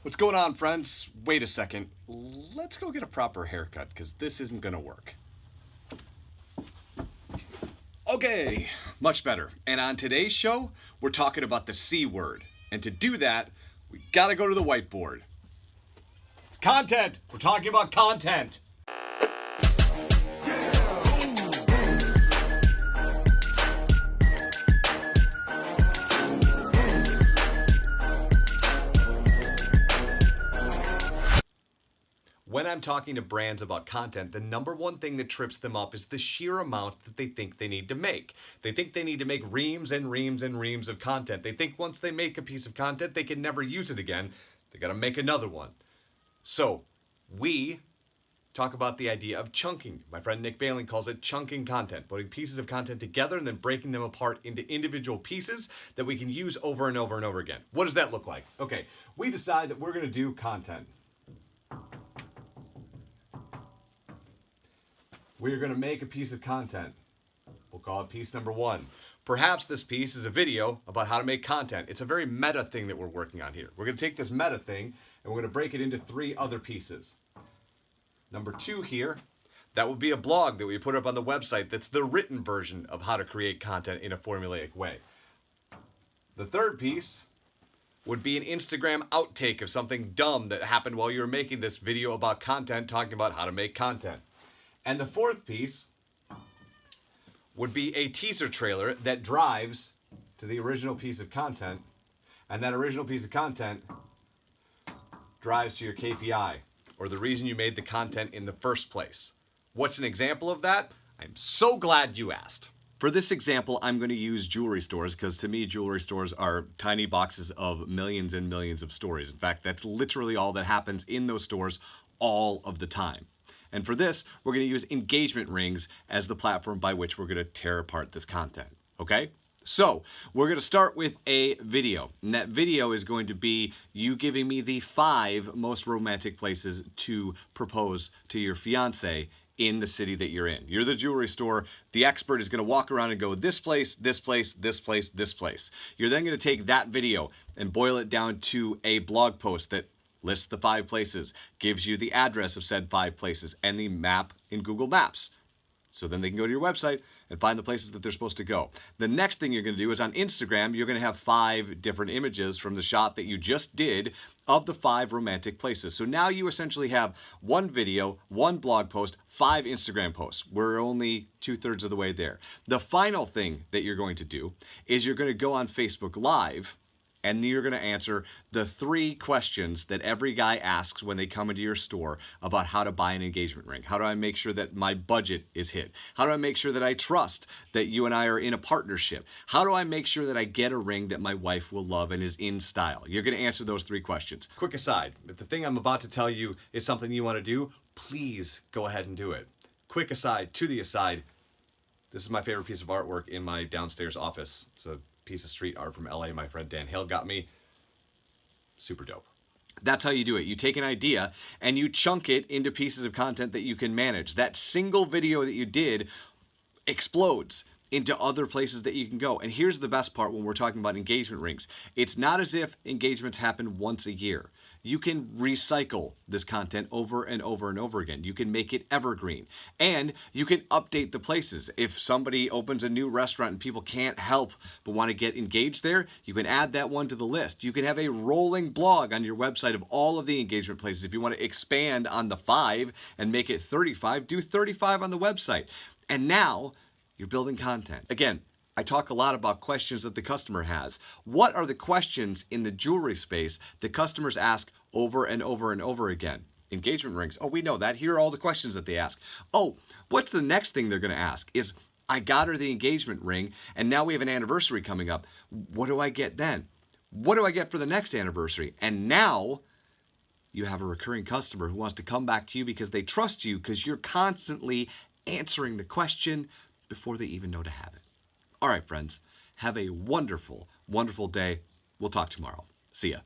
What's going on, friends? Wait a second. Let's go get a proper haircut, because this isn't going to work. Okay, much better. And on today's show, we're talking about the C word. And to do that, we got to go to the whiteboard. It's content. We're talking about content. When I'm talking to brands about content, the number one thing that trips them up is the sheer amount that they think they need to make. They think they need to make reams and reams and reams of content. They think once they make a piece of content, they can never use it again. They got to make another one. So we talk about the idea of chunking. My friend Nick Baling calls it chunking content, putting pieces of content together and then breaking them apart into individual pieces that we can use over and over and over again. What does that look like? Okay, we decide that we're going to do content. We're going to make a piece of content. We'll call it piece number 1. Perhaps this piece is a video about how to make content. It's a very meta thing that we're working on here. We're going to take this meta thing and we're going to break it into 3 other pieces. Number 2 here, that would be a blog that we put up on the website that's the written version of how to create content in a formulaic way. The 3rd piece would be an Instagram outtake of something dumb that happened while you were making this video about content, talking about how to make content. And the 4th piece would be a teaser trailer that drives to the original piece of content, and that original piece of content drives to your KPI, or the reason you made the content in the first place. What's an example of that? I'm so glad you asked. For this example, I'm going to use jewelry stores because to me, jewelry stores are tiny boxes of millions and millions of stories. In fact, that's literally all that happens in those stores all of the time. And for this, we're going to use engagement rings as the platform by which we're going to tear apart this content, okay? So we're going to start with a video, and that video is going to be you giving me the 5 most romantic places to propose to your fiance in the city that you're in. You're the jewelry store. The expert is going to walk around and go, this place, this place, this place, this place. You're then going to take that video and boil it down to a blog post that lists the 5 places, gives you the address of said 5 places, and the map in Google Maps. So then they can go to your website and find the places that they're supposed to go. The next thing you're going to do is on Instagram, you're going to have 5 different images from the shot that you just did of the 5 romantic places. So now you essentially have 1 video, 1 blog post, 5 Instagram posts. We're only 2/3 of the way there. The final thing that you're going to do is you're going to go on Facebook Live, and you're going to answer the 3 questions that every guy asks when they come into your store about how to buy an engagement ring. How do I make sure that my budget is hit? How do I make sure that I trust that you and I are in a partnership? How do I make sure that I get a ring that my wife will love and is in style? You're going to answer those 3 questions. Quick aside, if the thing I'm about to tell you is something you want to do, please go ahead and do it. Quick aside, to the aside, this is my favorite piece of artwork in my downstairs office. It's a piece of street art from LA my friend Dan Hale got me. Super dope. That's how you do it. You take an idea and you chunk it into pieces of content that you can manage. That single video that you did explodes into other places that you can go. And here's the best part when we're talking about engagement rings. It's not as if engagements happen once a year. You can recycle this content over and over and over again. You can make it evergreen. And you can update the places. If somebody opens a new restaurant and people can't help but want to get engaged there, you can add that one to the list. You can have a rolling blog on your website of all of the engagement places. If you want to expand on the 5 and make it 35, do 35 on the website. And now you're building content. Again, I talk a lot about questions that the customer has. What are the questions in the jewelry space that customers ask over and over and over again? Engagement rings. Oh, we know that. Here are all the questions that they ask. Oh, what's the next thing they're going to ask is, I got her the engagement ring, and now we have an anniversary coming up. What do I get then? What do I get for the next anniversary? And now you have a recurring customer who wants to come back to you because they trust you because you're constantly answering the question before they even know to have it. All right, friends, have a wonderful, wonderful day. We'll talk tomorrow. See ya.